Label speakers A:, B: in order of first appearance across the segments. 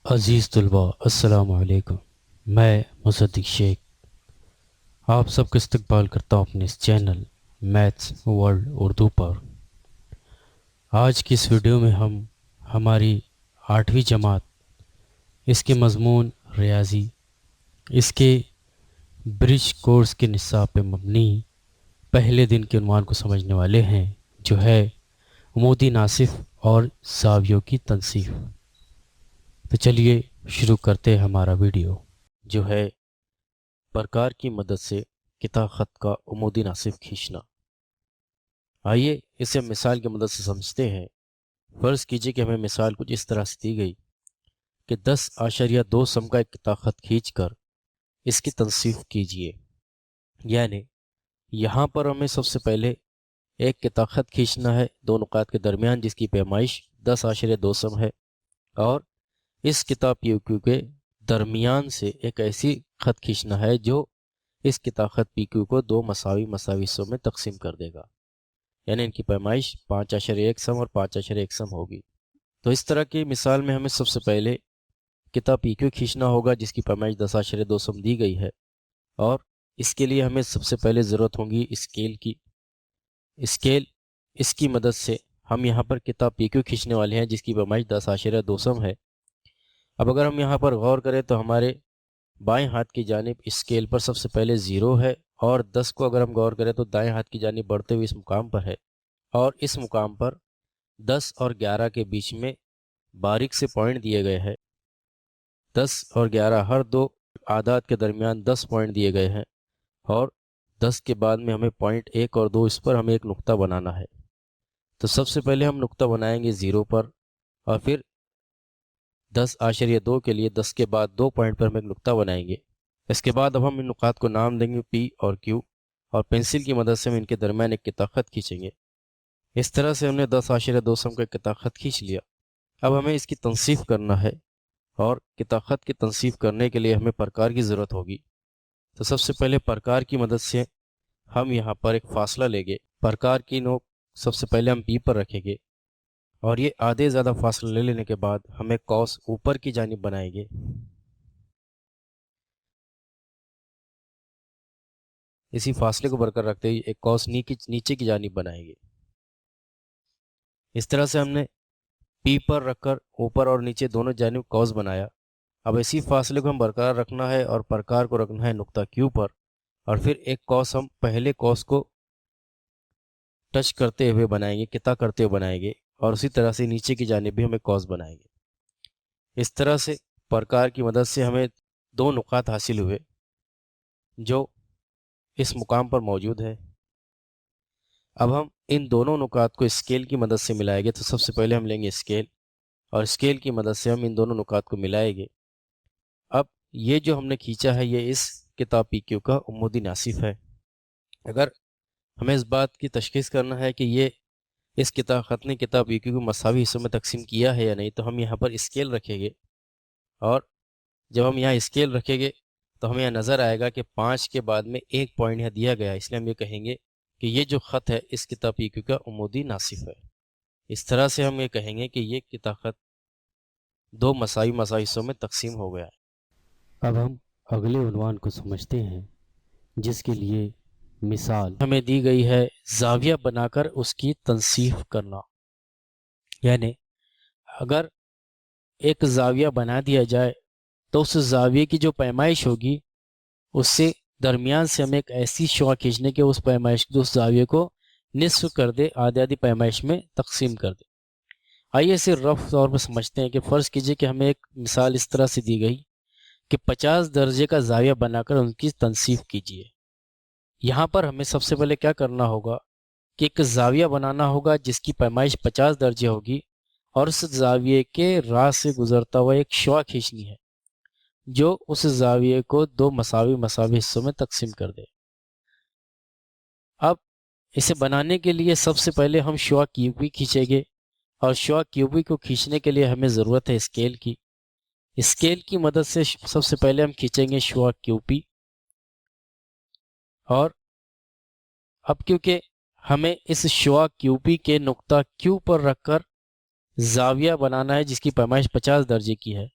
A: عزیز طلباء السلام علیکم۔ میں مصدق شیخ آپ سب کا استقبال کرتا ہوں اپنے اس چینل میتھس ورلڈ اردو پر۔ آج کی اس ویڈیو میں ہم ہماری 8ویں جماعت اس کے مضمون ریاضی اس کے برج کورس کے نصاب پہ مبنی پہلے دن کے عنوان کو سمجھنے والے ہیں، جو ہے عمودی ناصف اور زاویوں کی تنصیف۔ تو چلیے شروع کرتے ہیں ہمارا ویڈیو، جو ہے پرکار کی مدد سے کتا خط کا عمودی ناصف کھینچنا۔ آئیے اسے مثال کی مدد سے سمجھتے ہیں۔ فرض کیجئے کہ ہمیں مثال کچھ اس طرح سے دی گئی کہ 10.2 سم کا ایک کتا خط کھینچ کر اس کی تنصیف کیجئے۔ یعنی یہاں پر ہمیں سب سے پہلے ایک کتا خط کھینچنا ہے دو نقاط کے درمیان، جس کی پیمائش 10.2 سم ہے، اور اس کتا پی کیو کے درمیان سے ایک ایسی خط کھینچنا ہے جو اس کتا خط پی کیو کو دو مساوی حصوں میں تقسیم کر دے گا، یعنی ان کی پیمائش 5.1 سم اور 5.1 سم ہوگی۔ تو اس طرح کی مثال میں ہمیں سب سے پہلے کتا پی کیو کھینچنا ہوگا جس کی پیمائش 10.2 سم دی گئی ہے، اور اس کے لیے ہمیں سب سے پہلے ضرورت ہوگی اسکیل کی۔ اسکیل اس کی مدد سے ہم یہاں پر کتا پی کیو کھینچنے والے ہیں جس کی پیمائش 10.2 سم ہے۔ اب اگر ہم یہاں پر غور کریں تو ہمارے بائیں ہاتھ کی جانب اسکیل پر سب سے پہلے 0 ہے، اور 10 کو اگر ہم غور کریں تو دائیں ہاتھ کی جانب بڑھتے ہوئے اس مقام پر ہے، اور اس مقام پر 10 اور 11 کے بیچ میں باریک سے پوائنٹ دیے گئے ہیں۔ 10 اور 11 ہر دو اعداد کے درمیان 10 پوائنٹ دیے گئے ہیں، اور 10 کے بعد میں ہمیں پوائنٹ 1 اور 2 اس پر ہمیں ایک نقطہ بنانا ہے۔ تو سب سے پہلے ہم نقطہ بنائیں گے 0 پر، اور پھر 10.2 کے لیے 10 کے بعد 2 پوائنٹ پر ہم ایک نقطہ بنائیں گے۔ اس کے بعد اب ہم ان نقاط کو نام دیں گے پی اور کیو، اور پنسل کی مدد سے ہم ان کے درمیان ایک کتا خط کھینچیں گے۔ اس طرح سے ہم نے 10.2 سم کا ایک کتا خط کھینچ لیا۔ اب ہمیں اس کی تنصیف کرنا ہے، اور کتا خط کی تنصیف کرنے کے لیے ہمیں پرکار کی ضرورت ہوگی۔ تو سب سے پہلے پرکار کی مدد سے ہم یہاں پر ایک فاصلہ لیں گے۔ پرکار کی نوک سب سے پہلے ہم پی پر رکھیں گے، اور یہ آدھے زیادہ فاصلہ لے لینے کے بعد ہم ایک قوس اوپر کی جانب بنائیں گے۔ اسی فاصلے کو برقرار رکھتے ہوئے ایک قوس نیچے کی جانب بنائیں گے۔ اس طرح سے ہم نے پی پر رکھ کر اوپر اور نیچے دونوں جانب قوس بنایا۔ اب اسی فاصلے کو ہم برقرار رکھنا ہے اور پرکار کو رکھنا ہے نقطہ کیو پر، اور پھر ایک قوس ہم پہلے قوس کو ٹچ کرتے ہوئے بنائیں گے، کتا کرتے ہوئے بنائیں گے، اور اسی طرح سے نیچے کی جانب بھی ہم ایک قوس بنائیں گے۔ اس طرح سے پرکار کی مدد سے ہمیں دو نقاط حاصل ہوئے جو اس مقام پر موجود ہے۔ اب ہم ان دونوں نقاط کو اسکیل کی مدد سے ملائیں گے۔ تو سب سے پہلے ہم لیں گے اسکیل، اور اسکیل کی مدد سے ہم ان دونوں نقاط کو ملائیں گے۔ اب یہ جو ہم نے کھینچا ہے یہ اس کتا پی کیو کا عمودی ناصف ہے۔ اگر ہمیں اس بات کی تشخیص کرنا ہے کہ یہ اس کتا خط نے کتا پی کیو کو مساوی حصوں میں تقسیم کیا ہے یا نہیں، تو ہم یہاں پر اسکیل رکھیں گے، اور جب ہم یہاں اسکیل رکھیں گے تو ہمیں یہاں نظر آئے گا کہ 5 کے بعد میں ایک پوائنٹ یہاں دیا گیا ہے، اس لیے ہم یہ کہیں گے کہ یہ جو خط ہے اس کتا پی کیو کا عمودی ناصف ہے۔ اس طرح سے ہم یہ کہیں گے کہ یہ کتا خط دو مساوی حصوں میں تقسیم ہو گیا ہے۔ اب ہم اگلے عنوان کو سمجھتے ہیں، جس کے لیے مثال ہمیں دی گئی ہے زاویہ بنا کر اس کی تنصیف کرنا۔ یعنی اگر ایک زاویہ بنا دیا جائے تو اس زاویے کی جو پیمائش ہوگی اس سے درمیان سے ہمیں ایک ایسی شعاع کھینچنے کے اس پیمائش اس زاویے کو نصف کر دے، آدھی پیمائش میں تقسیم کر دے۔ آئیے اسے رف طور پر سمجھتے ہیں کہ فرض کیجئے کہ ہمیں ایک مثال اس طرح سے دی گئی کہ 50 درجے کا زاویہ بنا کر ان کی تنصیف کیجئے۔ یہاں پر ہمیں سب سے پہلے کیا کرنا ہوگا کہ ایک زاویہ بنانا ہوگا جس کی پیمائش 50 درجے ہوگی، اور اس زاویے کے راس سے گزرتا ہوا ایک شعاع کھینچنی ہے جو اس زاویے کو دو مساوی حصوں میں تقسیم کر دے۔ اب اسے بنانے کے لیے سب سے پہلے ہم شعاع کیو پی کھینچیں گے، اور شعاع کیو پی کو کھینچنے کے لیے ہمیں ضرورت ہے اسکیل کی۔ اسکیل کی مدد سے سب سے پہلے ہم کھینچیں گے شعاع کیو پی، اور اب کیونکہ ہمیں اس شعاع کیو پی کے نقطہ کیو پر رکھ کر زاویہ بنانا ہے جس کی پیمائش 50 درجے کی ہے،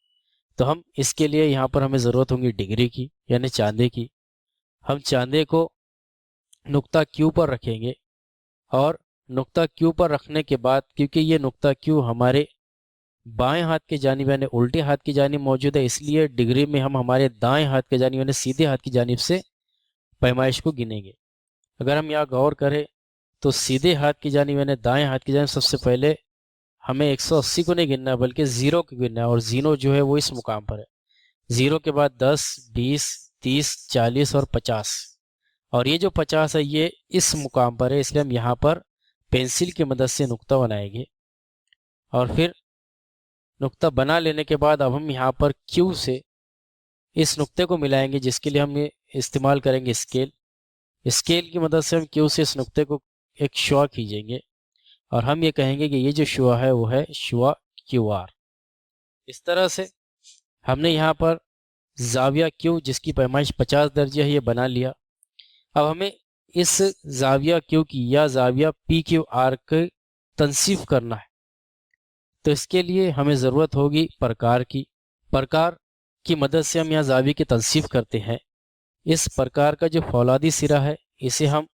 A: تو ہم اس کے لیے یہاں پر ہمیں ضرورت ہوگی ڈگری کی، یعنی چاندے کی۔ ہم چاندے کو نقطہ کیو پر رکھیں گے، اور نقطہ کیو پر رکھنے کے بعد کیونکہ یہ نقطہ کیو ہمارے بائیں ہاتھ کی جانب یعنی الٹے ہاتھ کی جانب موجود ہے، اس لیے ڈگری میں ہم ہمارے دائیں ہاتھ کی جانب یعنی سیدھے ہاتھ کی جانب سے پیمائش کو گنیں گے۔ اگر ہم یہاں غور کریں تو سیدھے ہاتھ کی جانب یعنی دائیں ہاتھ کی جانب سب سے پہلے ہمیں 180 کو نہیں گننا بلکہ 0 کو گننا ہے، اور 0 جو ہے وہ اس مقام پر ہے۔ 0 کے بعد 10، 20، 30، 40 اور 50، اور یہ جو 50 ہے یہ اس مقام پر ہے، اس لیے ہم یہاں پر پینسل کی مدد سے نقطہ بنائیں گے۔ اور پھر نقطہ بنا لینے کے بعد اب ہم یہاں پر کیو سے اس نقطے کو ملائیں گے، جس کے لیے ہم استعمال کریں گے اسکیل۔ اسکیل کی مدد سے ہم کیو سے اس نقطے کو ایک شعاع کھینچیں گے، اور ہم یہ کہیں گے کہ یہ جو شعاع ہے وہ ہے شعاع کیو آر۔ اس طرح سے ہم نے یہاں پر زاویہ کیو جس کی پیمائش 50 درجے ہے یہ بنا لیا۔ اب ہمیں اس زاویہ کیو کی یا زاویہ پی کیو آر کی تنصیف کرنا ہے، تو اس کے لیے ہمیں ضرورت ہوگی پرکار کی۔ پرکار کی مدد سے ہم یہاں زاویہ کی تنصیف کرتے ہیں۔ اس پرکار کا جو فولادی سرا ہے اسے ہم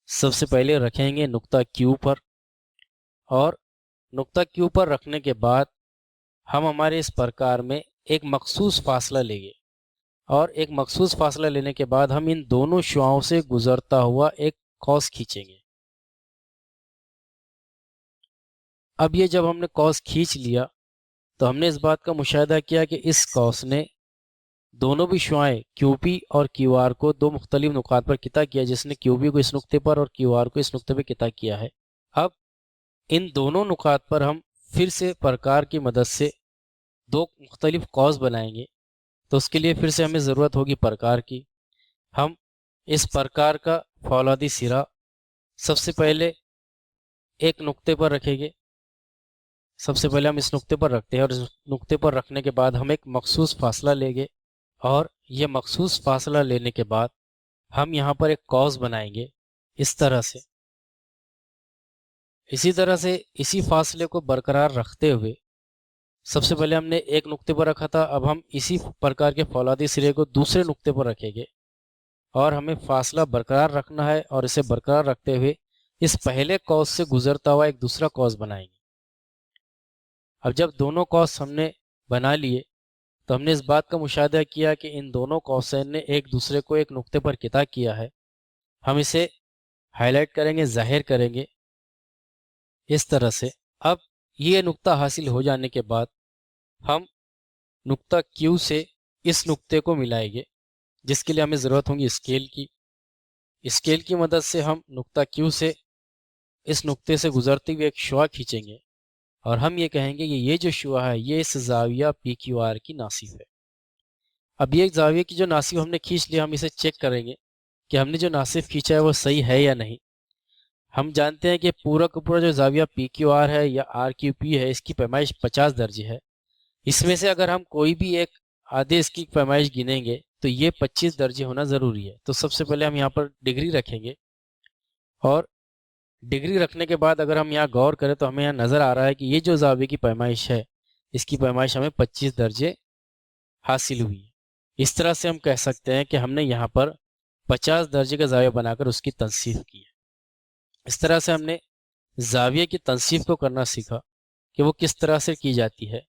A: سب سے پہلے رکھیں گے نقطہ کیو پر، اور نقطہ کیو پر رکھنے کے بعد ہم ہمارے اس پرکار میں ایک مخصوص فاصلہ لیں گے، اور ایک مخصوص فاصلہ لینے کے بعد ہم ان دونوں شعاؤں سے گزرتا ہوا ایک قوس کھینچیں گے۔ اب یہ جب ہم نے قوس کھینچ لیا تو ہم نے اس بات کا مشاہدہ کیا کہ اس قوس نے دونوں بھی شعائیں کیو پی اور کیو آر کو دو مختلف نقاط پر قطع کیا، جس نے کیو پی کو اس نقطے پر اور کیو آر کو اس نقطے پہ قطع کیا ہے۔ اب ان دونوں نقاط پر ہم پھر سے پرکار کی مدد سے دو مختلف قوس بنائیں گے، تو اس کے لیے پھر سے ہمیں ضرورت ہوگی پرکار کی۔ ہم اس پرکار کا فولادی سرا سب سے پہلے ایک نقطے پر رکھیں گے۔ سب سے پہلے ہم اس نقطے پر رکھتے ہیں، اور اس نقطے پر رکھنے کے بعد ہم ایک مخصوص فاصلہ لیں گے، اور یہ مخصوص فاصلہ لینے کے بعد ہم یہاں پر ایک قوس بنائیں گے اس طرح سے۔ اسی طرح سے اسی فاصلے کو برقرار رکھتے ہوئے سب سے پہلے ہم نے ایک نقطے پر رکھا تھا، اب ہم اسی پرکار کے فولادی سرے کو دوسرے نقطے پر رکھیں گے، اور ہمیں فاصلہ برقرار رکھنا ہے، اور اسے برقرار رکھتے ہوئے اس پہلے قوس سے گزرتا ہوا ایک دوسرا قوس بنائیں گے۔ اب جب دونوں قوس ہم نے بنا لیے تو ہم نے اس بات کا مشاہدہ کیا کہ ان دونوں قوسین نے ایک دوسرے کو ایک نقطے پر قطع کیا ہے۔ ہم اسے ہائی لائٹ کریں گے، ظاہر کریں گے اس طرح سے۔ اب یہ نقطہ حاصل ہو جانے کے بعد ہم نقطہ کیو سے اس نقطے کو ملائیں گے، جس کے لیے ہمیں ضرورت ہوگی اسکیل کی۔ اسکیل کی مدد سے ہم نقطہ کیو سے اس نقطے سے گزرتے ہوئے ایک شعاع کھینچیں گے، اور ہم یہ کہیں گے کہ یہ جو شعاع ہے یہ اس زاویہ پی کیو آر کی ناصف ہے۔ اب یہ زاویہ کی جو ناصف ہم نے کھینچ لیا، ہم اسے چیک کریں گے کہ ہم نے جو ناصف کھینچا ہے وہ صحیح ہے یا نہیں۔ ہم جانتے ہیں کہ پورا کا پورا جو زاویہ پی کیو آر ہے یا آر کیو پی ہے، اس کی پیمائش 50 درجے ہے۔ اس میں سے اگر ہم کوئی بھی ایک آدھے اس کی پیمائش گنیں گے تو یہ 25 درجے ہونا ضروری ہے۔ تو سب سے پہلے ہم یہاں پر ڈگری رکھیں گے، اور ڈگری رکھنے کے بعد اگر ہم یہاں غور کریں تو ہمیں یہاں نظر آ رہا ہے کہ یہ جو زاویے کی پیمائش ہے اس کی پیمائش ہمیں 25 درجے حاصل ہوئی ہے۔ اس طرح سے ہم کہہ سکتے ہیں کہ ہم نے یہاں پر 50 درجے کا زاویہ بنا کر اس کی تنصیف کی ہے۔ اس طرح سے ہم نے زاویے کی تنصیف کو کرنا سیکھا کہ وہ کس طرح سے کی جاتی ہے۔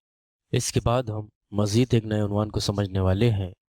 A: اس کے بعد ہم مزید ایک نئے عنوان کو سمجھنے والے ہیں۔